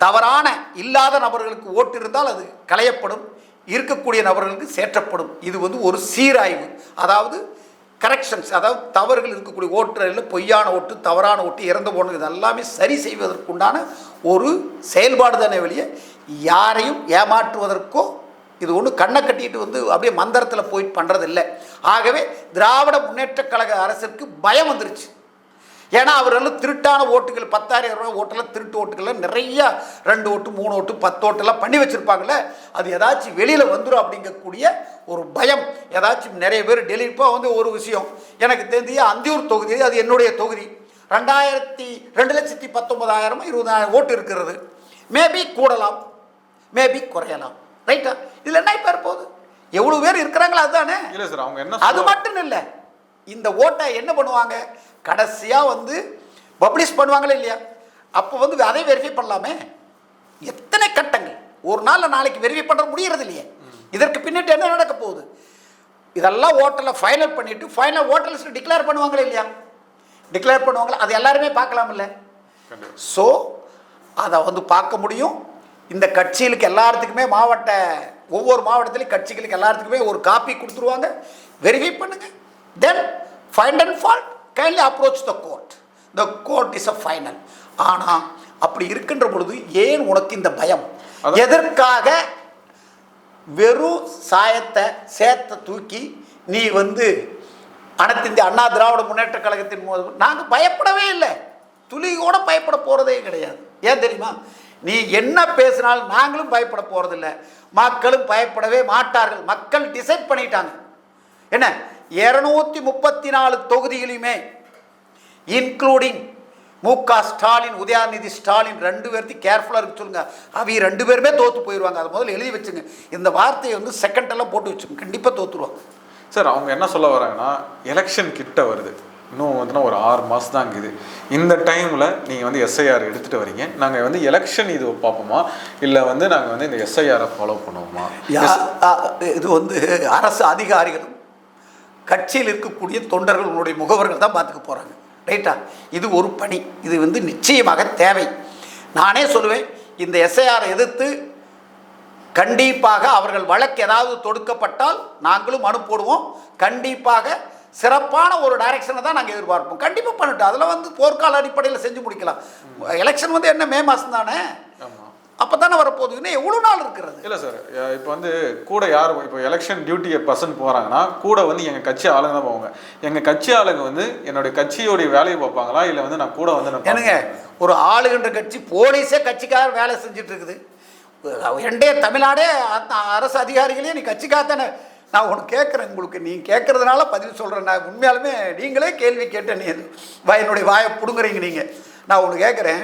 தவறான இல்லாத நபர்களுக்கு ஓட்டு இருந்தால் அது களையப்படும், இருக்கக்கூடிய நபர்களுக்கு சேற்றப்படும். இது வந்து ஒரு சீராய்வு, அதாவது கரெக்ஷன்ஸ், அதாவது தவறுகள் இருக்கக்கூடிய ஓட்டுகளில் பொய்யான ஓட்டு, தவறான ஓட்டு, இறந்து போனது இதெல்லாமே சரி செய்வதற்குண்டான ஒரு செயல்பாடு தானே வெளியே யாரையும் ஏமாற்றுவதற்கோ இது ஒன்று கண்ணை கட்டிட்டு வந்து அப்படியே மந்திரத்தில் போயிட்டு பண்ணுறது இல்லை. ஆகவே திராவிட முன்னேற்ற கழக அரசுக்கு பயம் வந்துருச்சு. ஏன்னா அவரெல்லாம் திருட்டான ஓட்டுகள் 10,000 ரூபாய் ஓட்டெல்லாம் திருட்டு ஓட்டுகள்லாம் நிறையா 2 ஓட்டு 3 ஓட்டு 10 ஓட்டெல்லாம் பண்ணி வச்சுருப்பாங்கள்ல, அது ஏதாச்சும் வெளியில் வந்துடும் அப்படிங்கக்கூடிய ஒரு பயம். ஏதாச்சும் நிறைய பேர் டெல்லி இப்போ வந்து ஒரு விஷயம் எனக்கு தெரிஞ்சு அந்தியூர் தொகுதி, அது என்னுடைய தொகுதி, 2,19,000 20,000 ஓட்டு இருக்கிறது. மேபி கூடலாம், மேபி குறையலாம். ரைட்டா? இதில் என்ன இப்போ போகுது? எவ்வளோ பேர் இருக்கிறாங்களா அதுதானே. இல்லை சார், அவங்க என்ன அது மட்டும் இல்லை, இந்த ஓட்டை என்ன பண்ணுவாங்க கடைசியாக வந்து பப்ளிஷ் பண்ணுவாங்களே இல்லையா, அப்போ வந்து அதை வெரிஃபை பண்ணலாமே. எத்தனை கட்டங்கள் ஒரு நாளில் நாளைக்கு வெரிஃபை பண்ணுற முடியறது இல்லையே. இதற்கு பின்னிட்டு என்ன நடக்க போகுது? இதெல்லாம் ஓட்டலில் ஃபைனல் பண்ணிவிட்டு ஃபைனல் ஓட்டர் லிஸ்ட் டிக்ளேர் பண்ணுவாங்களே இல்லையா, டிக்ளேர் பண்ணுவாங்களா, அது எல்லாருமே பார்க்கலாமில்ல. ஸோ அதை வந்து பார்க்க முடியும். இந்த கட்சிகளுக்கு எல்லாத்துக்குமே ஒவ்வொரு மாவட்டத்திலையும் கட்சிகளுக்கு எல்லாத்துக்குமே ஒரு காப்பி கொடுத்துருவாங்க. வெரிஃபை பண்ணுங்க. Then find and fault kindly approach the court. The court is a final. ஆனால் அப்படி இருக்கின்ற பொழுது ஏன் உனக்கு இந்த பயம்? எதற்காக வெறும் சாயத்தை சேத்தை தூக்கி நீ வந்து அனைத்து இந்திய அண்ணா திராவிட முன்னேற்ற கழகத்தின் போது நாங்கள் பயப்படவே இல்லை, துளி கூட பயப்பட போகிறதே கிடையாது. ஏன் தெரியுமா? நீ என்ன பேசினாலும் நாங்களும் பயப்பட போகிறதில்ல, மக்களும் பயப்படவே மாட்டார்கள். மக்கள் டிசைட் பண்ணிட்டாங்க. என்ன 234 தொகுதியிலுமே இன்க்ளூடிங் மு.க. ஸ்டாலின், உதயநிதி ஸ்டாலின் 2 பேர்த்தையும் கேர்ஃபுல்லாக இருக்க சொல்லுங்க. அவங்க 2 பேருமே தோற்று போயிடுவாங்க. அதை முதல்ல எழுதி வச்சுங்க. இந்த வார்த்தையை வந்து செகண்டெல்லாம் போட்டு வச்சுங்க, கண்டிப்பாக தோற்றுருவாங்க. சார், அவங்க என்ன சொல்ல வராங்கன்னா, எலெக்ஷன் கிட்ட வருது, இன்னும் வந்துன்னா ஒரு 6 மாதம் தான் இருக்குது. இந்த டைமில் நீங்கள் வந்து எஸ்ஐஆர் எடுத்துகிட்டு வரீங்க, நாங்கள் வந்து எலெக்ஷன் இது பார்ப்போமா, இல்லை வந்து நாங்கள் வந்து இந்த எஸ்ஐஆரை ஃபாலோ பண்ணுவோமா? இது வந்து அரசு அதிகாரிகளும் கட்சியில் இருக்கக்கூடிய தொண்டர்கள் உங்களுடைய முகவர்கள் தான் பார்த்துக்க போகிறாங்க. ரைட்டா? இது ஒரு பணி, இது வந்து நிச்சயமாக தேவை. நானே சொல்லுவேன், இந்த எஸ்ஐஆரை எதிர்த்து கண்டிப்பாக அவர்கள் வழக்கு ஏதாவது தொடுக்கப்பட்டால் நாங்களும் மனு போடுவோம். கண்டிப்பாக சிறப்பான ஒரு டைரக்ஷனை தான் நாங்கள் எதிர்பார்ப்போம். கண்டிப்பாக பண்ணிட்டோம். அதில் வந்து போர்க்கால அடிப்படையில் செஞ்சு முடிக்கலாம். எலெக்ஷன் வந்து என்ன மே மாதம் தானே, அப்போ தானே வரப்போகுது. இன்னும் எவ்வளோ நாள் இருக்கிறது? இல்லை சார், இப்போ வந்து கூட யார் இப்போ எலெக்ஷன் டியூட்டி பர்சன் போகிறாங்கன்னா கூட வந்து எங்கள் கட்சி ஆளுங்க தான் போவாங்க. எங்கள் கட்சி ஆளுங்க வந்து என்னுடைய கட்சியோடைய வேலையை பார்ப்பாங்களா, இல்லை வந்து நான் கூட வந்து என்னங்க ஒரு ஆளுகின்ற கட்சி போலீஸே கட்சிக்காக வேலை செஞ்சுட்டு இருக்குது. ரெண்டே தமிழ்நாடே அரசு அதிகாரிகளே நீ கட்சிக்காக தானே. நான் ஒன்று கேட்குறேன், உங்களுக்கு நீங்கள் கேட்குறதுனால பதில் சொல்கிறேன். நான் உண்மையாலுமே நீங்களே கேள்வி கேட்டேன், நீ என்னுடைய வாயை பிடுங்குறீங்க நீங்கள். நான் ஒன்று கேட்குறேன்,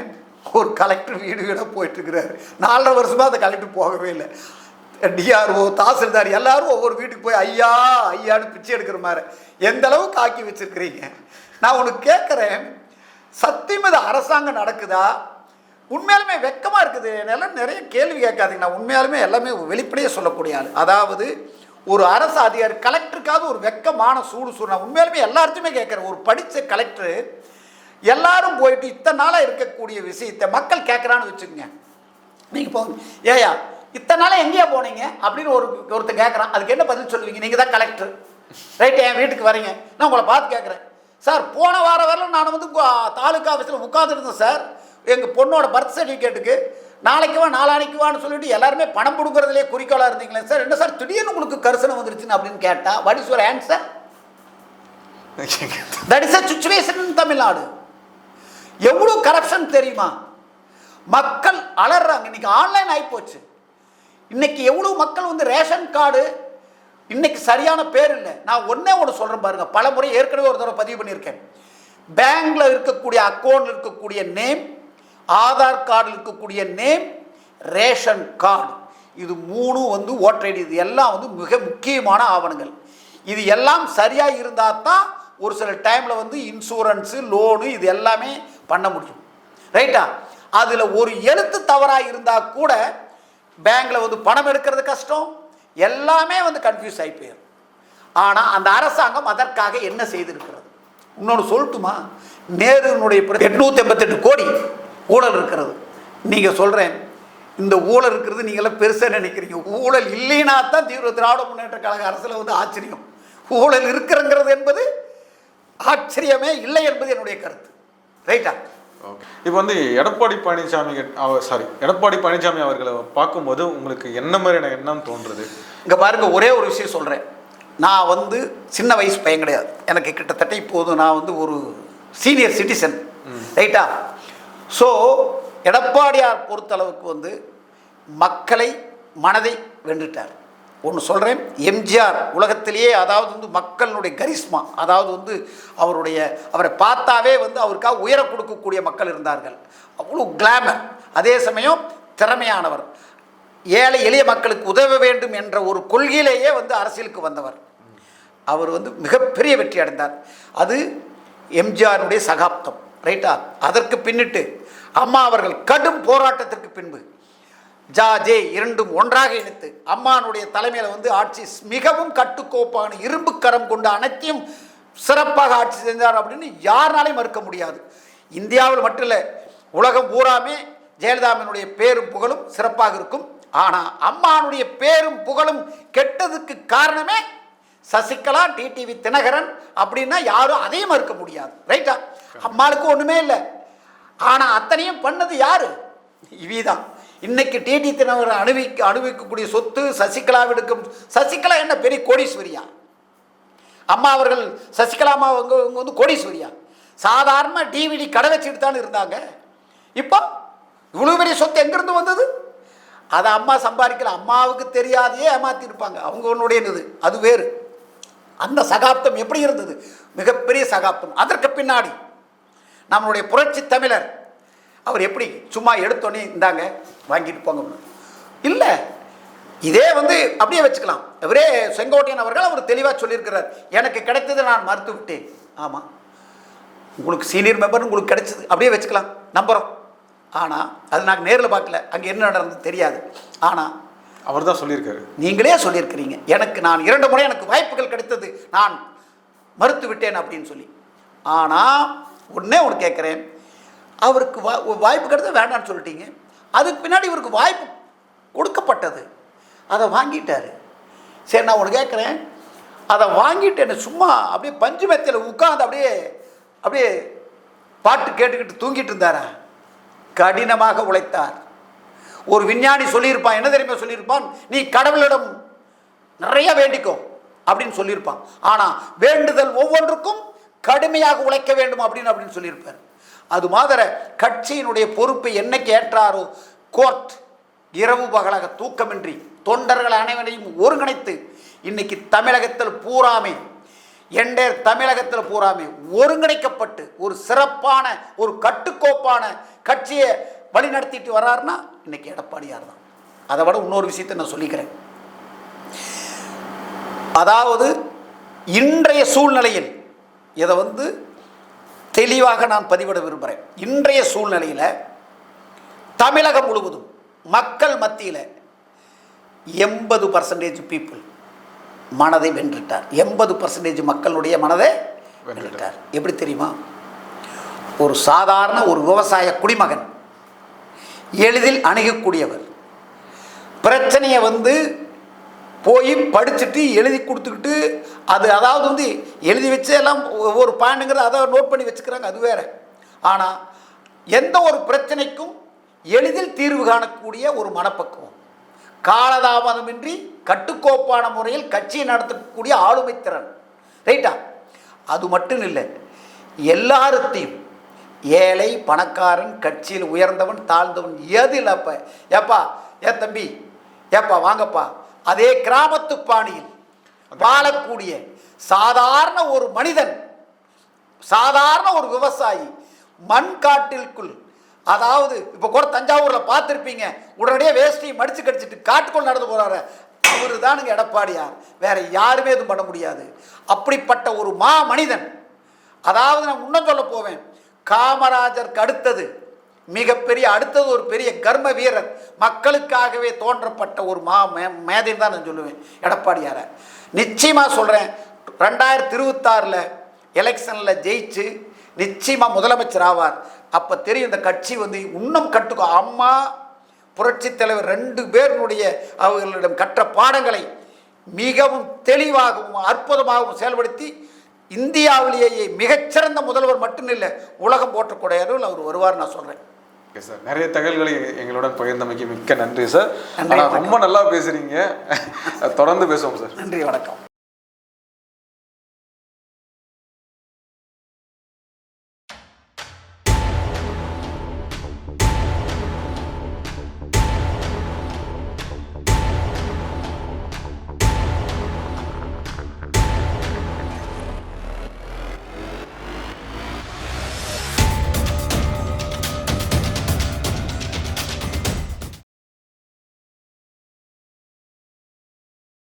ஒரு கலெக்டர் வீடு வீடாக போயிட்டுருக்கிறாரு. 4.5 வருஷமாக அந்த கலெக்டர் போகவே இல்லை. டிஆர்ஓ, தாசில்தார் எல்லாரும் ஒவ்வொரு வீட்டுக்கு போய் ஐயா ஐயான்னு பிச்சை எடுக்கிற மாதிரி எந்த அளவுக்கு ஆக்கி வச்சுருக்கிறீங்க. நான் உனக்கு கேட்குறேன், சத்தியம் இது அரசாங்கம் நடக்குதா? உண்மையாலுமே வெக்கமாக இருக்குது. எல்லாம் நிறைய கேள்வி கேட்காதீங்க. நான் உண்மையாலுமே எல்லாமே வெளிப்படையே சொல்லக்கூடிய ஆள். அதாவது ஒரு அரசு அதிகாரி கலெக்டருக்காவது ஒரு வெக்கமான சூடு. நான் உண்மையாலுமே எல்லாத்தையுமே கேட்குறேன். ஒரு படித்த கலெக்டரு எல்லாரும் போயிட்டு இத்தனை நாளாக இருக்கக்கூடிய விஷயத்தை மக்கள் கேட்குறான்னு வச்சுக்கோங்க. நீங்கள் போங்க, ஏயா இத்தனை நாளாக எங்கேயா போனீங்க அப்படின்னு ஒருத்தர் கேட்குறான். அதுக்கு என்ன பதில் சொல்லுவீங்க? நீங்கள் தான் கலெக்டர், ரைட்டு, என் வீட்டுக்கு வரீங்க, நான் உங்களை பார்த்து கேட்குறேன், சார் போன வாரம் வரல நான் வந்து தாலுக்கா ஆஃபீஸில் உட்காந்துருந்தேன் சார், எங்கள் பொண்ணோட பர்த் சர்டிஃபிகேட்டுக்கு நாளைக்கு வா நாளானைக்கு வான்னு சொல்லிட்டு எல்லாருமே பணம் கொடுக்குறதுலே குறிக்கோளாக இருந்தீங்களே சார், என்ன சார் திடீர்னு உங்களுக்கு கரிசனை வந்துருச்சுன்னு அப்படின்னு கேட்டால் what is your answer? That is a situation இன் தமிழ்நாடு. எவ்வளோ கரப்ஷன் தெரியுமா? மக்கள் அலறாங்க. இன்னைக்கு ஆன்லைன் ஆகிப்போச்சு. இன்னைக்கு எவ்வளோ மக்கள் வந்து ரேஷன் கார்டு இன்னைக்கு சரியான பேர் இல்லை. நான் ஒன்றே ஒன்று சொல்கிறேன் பாருங்க, பல முறை ஏற்கனவே ஒரு தடவை பதிவு பண்ணியிருக்கேன். பேங்க்ல இருக்கக்கூடிய அக்கௌண்ட்ல இருக்கக்கூடிய நேம், ஆதார் கார்டில் இருக்கக்கூடிய நேம், ரேஷன் கார்டு, இது மூணும் வந்து ஓட்டர் ஐடி, இது எல்லாம் வந்து மிக முக்கியமான ஆவணங்கள். இது எல்லாம் சரியாக இருந்தால் தான் ஒரு சில டைமில் வந்து இன்சூரன்ஸு லோனு இது எல்லாமே பண்ண முடியும். ரைட்டா? அதில் ஒரு எழுத்து தவறாக இருந்தால் கூட பேங்க்கில் வந்து பணம் எடுக்கிறது கஷ்டம், எல்லாமே வந்து கன்ஃபியூஸ் ஆகி போயிடும். ஆனால் அந்த அரசாங்கம் அதற்காக என்ன செய்திருக்கிறது? இன்னொன்று சொல்லட்டுமா? நேருனுடைய 888 கோடி ஊழல் இருக்கிறது. நீங்கள் சொல்கிறேன், இந்த ஊழல் இருக்கிறது நீங்களாம் பெருசாக நினைக்கிறீங்க. ஊழல் இல்லைன்னா தான் திராவிட முன்னேற்ற கழக அரசில் வந்து ஆச்சரியம். ஊழல் இருக்கிறங்கிறது என்பது ஆச்சரியமே இல்லை என்பது என்னுடைய கருத்து. ரைட்டா? ஓகே. இப்போ வந்து எடப்பாடி பழனிசாமி அவர்களை பார்க்கும்போது உங்களுக்கு என்ன மாதிரியான எண்ணம் தோன்றுறது? இங்கே பாருங்க, ஒரே ஒரு விஷயம் சொல்கிறேன். நான் வந்து சின்ன வயசு பையன் கிடையாது. எனக்கு கிட்டத்தட்ட இப்போது நான் வந்து ஒரு சீனியர் சிட்டிசன். ரைட்டா? ஸோ எடப்பாடியார் பொறுத்தளவுக்கு வந்து மக்களை மனதை வென்றுட்டார். ஒன்று சொல்கிறேன், எம்ஜிஆர் உலகத்திலேயே அதாவது வந்து மக்களுடைய கரிஸ்மா, அதாவது வந்து அவரை பார்த்தாவே வந்து அவருக்காக உயர கொடுக்கக்கூடிய மக்கள் இருந்தார்கள். அவ்வளோ கிளாமர், அதே சமயம் திறமையானவர், ஏழை எளிய மக்களுக்கு உதவ வேண்டும் என்ற ஒரு கொள்கையிலேயே வந்து அரசியலுக்கு வந்தவர். அவர் வந்து மிகப்பெரிய வெற்றி அடைந்தார். அது எம்ஜிஆருடைய சகாப்தம். ரைட்டா? அதற்கு பின்னிட்டு அம்மா அவர்கள் கடும் போராட்டத்திற்கு பின்பு ஜே இரண்டும் ஒன்றாக இணைத்து அம்மானுடைய தலைமையில் வந்து ஆட்சி மிகவும் கட்டுக்கோப்பான இரும்பு கரம் கொண்டு அனைத்தையும் சிறப்பாக ஆட்சி செஞ்சார் அப்படின்னு யாருனாலையும் மறுக்க முடியாது. இந்தியாவில் மட்டும் இல்லை, உலகம் பூராமே ஜெயலலிதாவினுடைய பேரும் புகழும் சிறப்பாக இருக்கும். ஆனால் அம்மானுடைய பேரும் புகழும் கெட்டதுக்கு காரணமே சசிகலா, டிடிவி தினகரன் அப்படின்னா யாரும் அதையும் மறுக்க முடியாது. ரைட்டா? அம்மாளுக்கு ஒன்றுமே இல்லை, ஆனால் அத்தனையும் பண்ணது யாரு? இவிதான். இன்னைக்கு டிடி தினகரன் அனுபவிக்கக்கூடிய சொத்து சசிகலாவிற்கும். சசிகலா என்ன பெரிய கோடீஸ்வரியா? அம்மா அவர்கள் சசிகலா அம்மா இவங்க வந்து கோடீஸ்வரியா? சாதாரண டிவிடி கடை வச்சுட்டு தான் இருந்தாங்க. இப்போ இவ்வளோ பெரிய சொத்து எங்கிருந்து வந்தது? அதை அம்மா சம்பாதிக்கல, அம்மாவுக்கு தெரியாதையே ஏமாத்திருப்பாங்க. அவங்களுடையது அது வேறு. அந்த சகாப்தம் எப்படி இருந்தது? மிகப்பெரிய சகாப்தம். அதற்கு பின்னாடி நம்மளுடைய புரட்சி தமிழர் அவர் எப்படி சும்மா எடுத்தோன்னே இந்தாங்க வாங்கிட்டு போங்க இல்லை, இதே வந்து அப்படியே வச்சுக்கலாம். அவரே செங்கோட்டையன் அவர்கள் அவர் தெளிவாக சொல்லியிருக்கிறார், எனக்கு கிடைத்தது நான் மறுத்து விட்டேன். ஆமாம், உங்களுக்கு சீனியர் மெம்பர் உங்களுக்கு கிடைச்சது, அப்படியே வச்சுக்கலாம், நம்புகிறோம். ஆனால் அது நாங்கள் நேரில் பார்க்கல, அங்கே என்ன நடந்தது தெரியாது. ஆனால் அவர் தான் சொல்லியிருக்காரு, நீங்களே சொல்லியிருக்கிறீங்க, நான் 2 முறை எனக்கு வாய்ப்புகள் கிடைத்தது, நான் மறுத்து விட்டேன் அப்படின்னு சொல்லி. ஆனால் ஒன்றே ஒன்று கேட்குறேன், அவருக்கு வாய்ப்பு கிடைத்தது வேண்டான்னு சொல்லிட்டீங்க. அதுக்கு பின்னாடி இவருக்கு வாய்ப்பு கொடுக்கப்பட்டது, அதை வாங்கிட்டார். சரி, நான் ஒன்று கேட்குறேன், அதை வாங்கிட்டு என்ன சும்மா அப்படியே பஞ்சு மெத்தையில் உட்காந்து அப்படியே பாட்டு கேட்டுக்கிட்டு தூங்கிட்டு இருந்தாரா? கடினமாக உழைத்தார். ஒரு விஞ்ஞானி சொல்லியிருப்பான், என்ன தெரியுமா சொல்லியிருப்பான்? நீ கடவுளிடம் நிறைய வேண்டிக்கோ அப்படின்னு சொல்லியிருப்பான். ஆனால் வேண்டுதல் ஒவ்வொன்றுக்கும் கடுமையாக உழைக்க வேண்டும் அப்படின்னு சொல்லியிருப்பார். அது மாதிரி கட்சியினுடைய பொறுப்பை என்னைக்கு ஏற்றாரோ, கோர்ட் இரவு பகலாக தூக்கமின்றி தொண்டர்கள் அனைவரையும் ஒருங்கிணைத்து இன்னைக்கு தமிழகத்தில் பூராமே தமிழகத்தில் பூராமே ஒருங்கிணைக்கப்பட்டு ஒரு சிறப்பான ஒரு கட்டுக்கோப்பான கட்சியை வழிநடத்திட்டு வர்றாருன்னா இன்னைக்கு எடப்பாடியார் தான். அதை விட இன்னொரு விஷயத்தை நான் சொல்லிக்கிறேன். அதாவது இன்றைய சூழ்நிலையில் இதை வந்து தெளிவாக நான் பதிவிட விரும்புகிறேன். இன்றைய சூழ்நிலையில் தமிழகம் முழுவதும் மக்கள் மத்தியில் 80% பீப்புள் மனதை வென்றுட்டார். 80% மக்களுடைய மனதை வென்றுட்டார். எப்படி தெரியுமா? ஒரு சாதாரண ஒரு விவசாய குடிமகன், எளிதில் அணுகக்கூடியவர், பிரச்சனையை வந்து போய் படிச்சுட்டு எழுதி கொடுத்துக்கிட்டு அதாவது வந்து எழுதி வச்சு எல்லாம் ஒவ்வொரு பாயிண்ட்டுங்கிறத அதை நோட் பண்ணி வச்சுக்கிறாங்க, அது வேற. ஆனால் எந்த ஒரு பிரச்சனைக்கும் எளிதில் தீர்வு காணக்கூடிய ஒரு மனப்பக்குவம், காலதாமதமின்றி கட்டுக்கோப்பான முறையில் கட்சியை நடத்தக்கூடிய ஆளுமை திறன், ரைட்டா? அது மட்டும் இல்லை, எல்லாத்தையும் ஏழை பணக்காரன், கட்சியில் உயர்ந்தவன் தாழ்ந்தவன் எது இல்லை. அப்போ ஏப்பா தம்பி, ஏப்பா வாங்கப்பா, அதே கிராமத்து பாணியில் வாழக்கூடிய சாதாரண ஒரு மனிதன், சாதாரண ஒரு விவசாயி, மண் காட்டிற்குள், அதாவது இப்போ கூட தஞ்சாவூரில் பார்த்துருப்பீங்க, உடனடியே வேஷ்டியை மடிச்சு கடிச்சிட்டு காட்டுக்குள் நடந்து போகிறாரு, அவரு தானுங்க எடப்பாடியார், வேற யாருமே எதுவும் பண்ண முடியாது. அப்படிப்பட்ட ஒரு மா மனிதன். அதாவது நான் இன்னும் சொல்ல போவேன், காமராஜருக்கு அடுத்தது மிகப்பெரிய அடுத்தது ஒரு பெரிய கர்ம வீரர், மக்களுக்காகவே தோன்றப்பட்ட ஒரு மேதைன்னு தான் நான் சொல்லுவேன் எடப்பாடியாரை. நிச்சயமாக சொல்கிறேன், 2026 எலெக்ஷனில் ஜெயிச்சு நிச்சயமாக முதலமைச்சர் ஆவார். அப்போ தெரியும் இந்த கட்சி வந்து இன்னும் கட்டுக்கோ. அம்மா புரட்சி தலைவர் 2 பேருடைய அவர்களிடம் கற்ற பாடங்களை மிகவும் தெளிவாகவும் அற்புதமாகவும் செயல்படுத்தி இந்தியாவிலேயே மிகச்சிறந்த முதல்வர் மட்டும் இல்லை, உலகம் போற்றக்கூடிய அவர் வருவார் நான் சொல்கிறேன். ஓகே சார், நிறைய தகவல்களை எங்களுடன் பகிர்ந்தமைக்கு மிக்க நன்றி சார். ஆனால் ரொம்ப நல்லா பேசுகிறீங்க, தொடர்ந்து பேசுவோம் சார். நன்றி, வணக்கம்.